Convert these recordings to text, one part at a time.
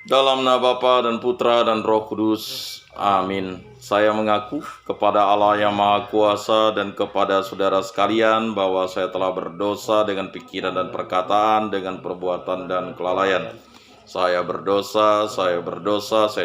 Dalam nama Bapa dan Putra dan Roh Kudus. Amin. Saya mengaku kepada Allah yang Maha Kuasa dan kepada saudara sekalian bahwa saya telah berdosa dengan pikiran dan perkataan, dengan perbuatan dan kelalaian. Saya berdosa, saya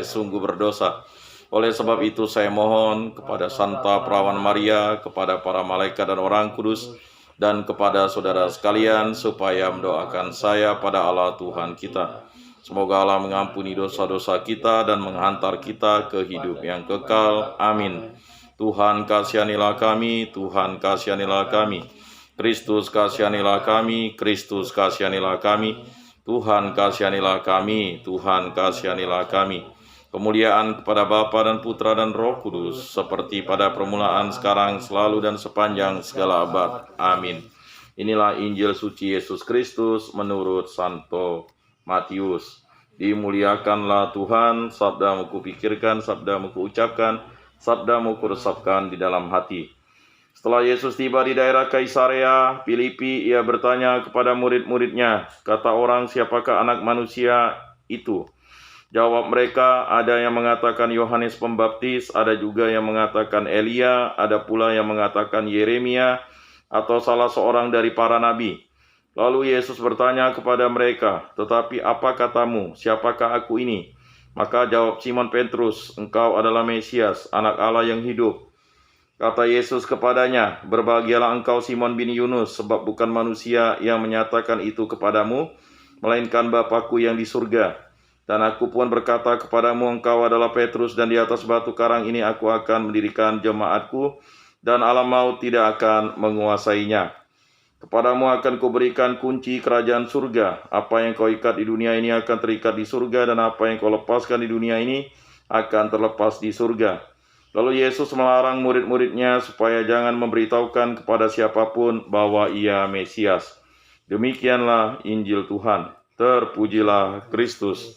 sungguh berdosa. Oleh sebab itu saya mohon kepada Santa Perawan Maria, kepada para malaikat dan orang kudus, dan kepada saudara sekalian supaya mendoakan saya pada Allah Tuhan kita. Semoga Allah mengampuni dosa-dosa kita dan menghantar kita ke hidup yang kekal. Amin. Tuhan kasihanilah kami, Tuhan kasihanilah kami. Kristus kasihanilah kami, Kristus kasihanilah kami. Tuhan kasihanilah kami, Tuhan kasihanilah kami. Kemuliaan kepada Bapa dan Putra dan Roh Kudus, seperti pada permulaan, sekarang, selalu, dan sepanjang segala abad. Amin. Inilah Injil suci Yesus Kristus menurut Santo Matius. Dimuliakanlah Tuhan, sabdamu kupikirkan, sabdamu kuucapkan, sabdamu kuresapkan di dalam hati. Setelah Yesus tiba di daerah Kaisarea Filipi, ia bertanya kepada murid-muridnya, kata orang, siapakah anak manusia itu? Jawab mereka, ada yang mengatakan Yohanes Pembaptis, ada juga yang mengatakan Elia, ada pula yang mengatakan Yeremia, atau salah seorang dari para nabi. Lalu Yesus bertanya kepada mereka, tetapi apa katamu, siapakah aku ini? Maka jawab Simon Petrus, engkau adalah Mesias, anak Allah yang hidup. Kata Yesus kepadanya, berbahagialah engkau Simon bin Yunus, sebab bukan manusia yang menyatakan itu kepadamu, melainkan Bapa-Ku yang di surga. Dan aku pun berkata kepadamu, engkau adalah Petrus, dan di atas batu karang ini aku akan mendirikan jemaatku, dan alam maut tidak akan menguasainya. Kepadamu akan kuberikan kunci kerajaan surga. Apa yang kau ikat di dunia ini akan terikat di surga, dan apa yang kau lepaskan di dunia ini akan terlepas di surga. Lalu Yesus melarang murid-muridnya supaya jangan memberitahukan kepada siapapun bahwa ia Mesias. Demikianlah Injil Tuhan. Terpujilah Kristus.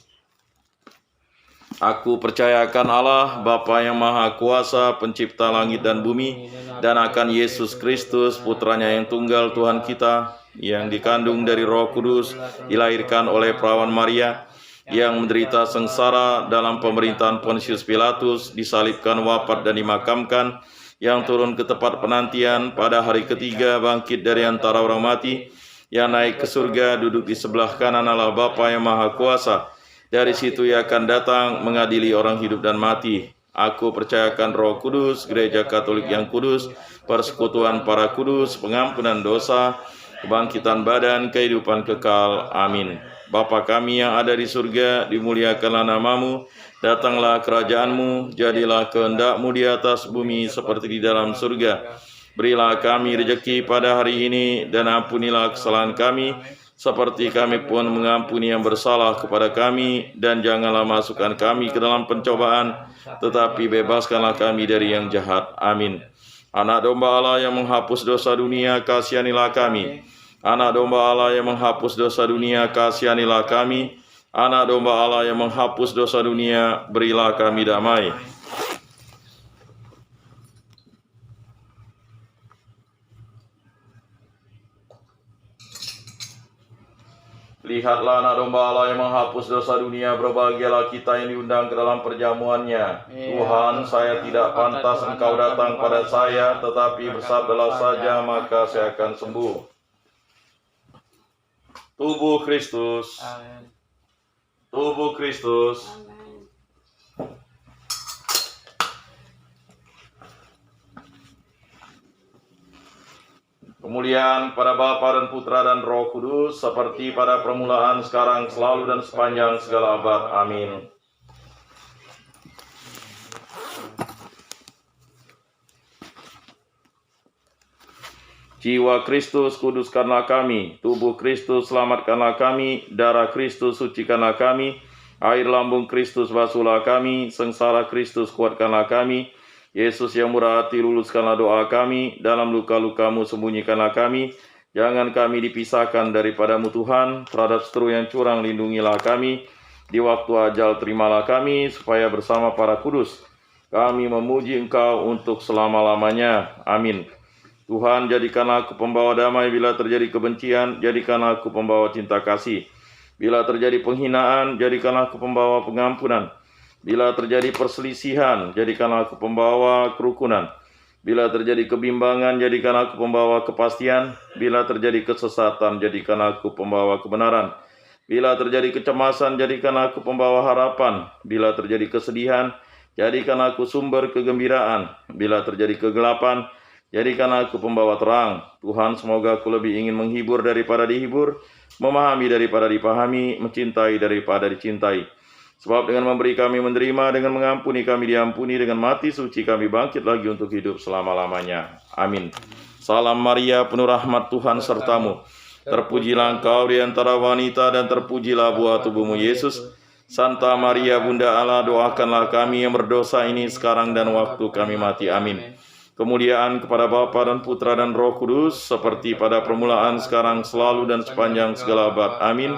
Aku percaya akan Allah, Bapa yang Maha Kuasa, pencipta langit dan bumi, dan akan Yesus Kristus, putranya yang tunggal Tuhan kita, yang dikandung dari Roh Kudus, dilahirkan oleh perawan Maria, yang menderita sengsara dalam pemerintahan Pontius Pilatus, disalibkan, wafat dan dimakamkan, yang turun ke tempat penantian, pada hari ketiga bangkit dari antara orang mati, yang naik ke surga, duduk di sebelah kanan Allah Bapa yang Maha Kuasa. Dari situ ia akan datang mengadili orang hidup dan mati. Aku percayakan Roh Kudus, Gereja Katolik yang kudus, persekutuan para kudus, pengampunan dosa, kebangkitan badan, kehidupan kekal. Amin. Bapa kami yang ada di surga, dimuliakanlah namamu, datanglah kerajaanmu, jadilah kehendak-mu di atas bumi seperti di dalam surga. Berilah kami rejeki pada hari ini, dan ampunilah kesalahan kami, seperti kami pun mengampuni yang bersalah kepada kami, dan janganlah masukkan kami ke dalam pencobaan, tetapi bebaskanlah kami dari yang jahat. Amin. Anak domba Allah yang menghapus dosa dunia, kasihanilah kami. Anak domba Allah yang menghapus dosa dunia, kasihanilah kami. Anak domba Allah yang menghapus dosa dunia, berilah kami damai. Lihatlah anak domba Allah yang menghapus dosa dunia, berbahagialah kita yang diundang ke dalam perjamuannya. Tuhan, saya tidak pantas engkau datang pada saya, tetapi bersabdalah saja, maka saya akan sembuh. Tubuh Kristus. Amin. Tubuh Kristus. Kemuliaan pada Bapa dan Putra dan Roh Kudus, seperti pada permulaan, sekarang, selalu, dan sepanjang segala abad. Amin. Jiwa Kristus, kuduskanlah kami. Tubuh Kristus, selamatkanlah kami. Darah Kristus, sucikanlah kami. Air lambung Kristus, basuhlah kami. Sengsara Kristus, kuatkanlah kami. Yesus yang murah hati, luluskanlah doa kami. Dalam luka-lukamu, sembunyikanlah kami. Jangan kami dipisahkan daripadamu Tuhan. Terhadap seteru yang curang, lindungilah kami. Di waktu ajal, terimalah kami, supaya bersama para kudus kami memuji Engkau untuk selama-lamanya. Amin. Tuhan, jadikanlah aku pembawa damai bila terjadi kebencian. Jadikanlah aku pembawa cinta kasih Bila terjadi penghinaan, jadikanlah aku pembawa pengampunan. Bila terjadi perselisihan, jadikanlah aku pembawa kerukunan. Bila terjadi kebimbangan, jadikanlah aku pembawa kepastian. Bila terjadi kesesatan, jadikanlah aku pembawa kebenaran. Bila terjadi kecemasan, jadikanlah aku pembawa harapan. Bila terjadi kesedihan, jadikanlah aku sumber kegembiraan. Bila terjadi kegelapan, jadikanlah aku pembawa terang. Tuhan, semoga aku lebih ingin menghibur daripada dihibur, memahami daripada dipahami, mencintai daripada dicintai. Sebab dengan memberi kami menerima, dengan mengampuni kami diampuni, dengan mati suci kami bangkit lagi untuk hidup selama-lamanya. Amin. Salam Maria, penuh rahmat Tuhan sertamu. Terpujilah engkau di antara wanita dan terpujilah buah tubuhmu Yesus. Santa Maria Bunda Allah, doakanlah kami yang berdosa ini sekarang dan waktu kami mati. Amin. Kemuliaan kepada Bapa dan Putra dan Roh Kudus, seperti pada permulaan, sekarang, selalu, dan sepanjang segala abad. Amin.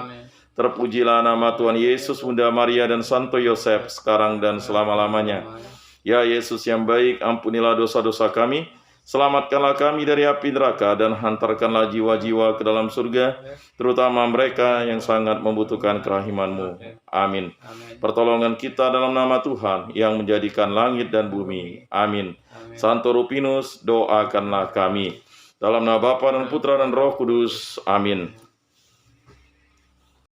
Terpujilah nama Tuhan Yesus, Bunda Maria, dan Santo Yosef, sekarang dan selama-lamanya. Ya Yesus yang baik, ampunilah dosa-dosa kami, selamatkanlah kami dari api neraka, dan hantarkanlah jiwa-jiwa ke dalam surga, terutama mereka yang sangat membutuhkan kerahiman-Mu. Amin. Pertolongan kita dalam nama Tuhan, yang menjadikan langit dan bumi. Amin. Santo Rupinus, doakanlah kami. Dalam nama Bapa dan Putra dan Roh Kudus. Amin.